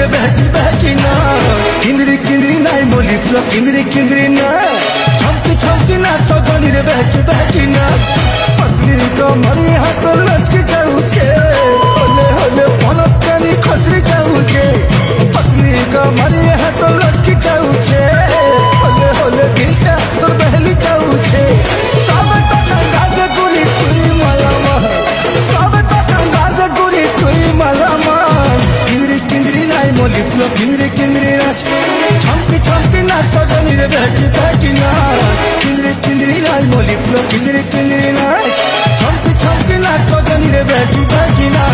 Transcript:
रे बहकी बहकी ना किंदरी किंदरी नाई मोली फ्लो किंदरी किंदरी ना छमकी छमकी ना सजनी रे बहकी बहकी ना पतली कमरी हाथ लचकी जाऊ छे होले होले पलक कानी खसरी जाऊ छे पतली कमरी हाथ लचकी जाऊ छे होले होले दिलटा तोर बहली जाऊ छे सब तो गंगा के गुली तुई मलामा सब तो गंगा के गुली तुई मलामा किंदरी किंदरी नाई मोली फ्लो किंदरी किंदरी ना छमकी छमकी ना सजनी रे बहकी बहकी ना किंदरी किंदरी नाई मोली फ्लो किंदरी किंदरी ना छमकी छमकी ना सजनी रे बहकी बहकी ना।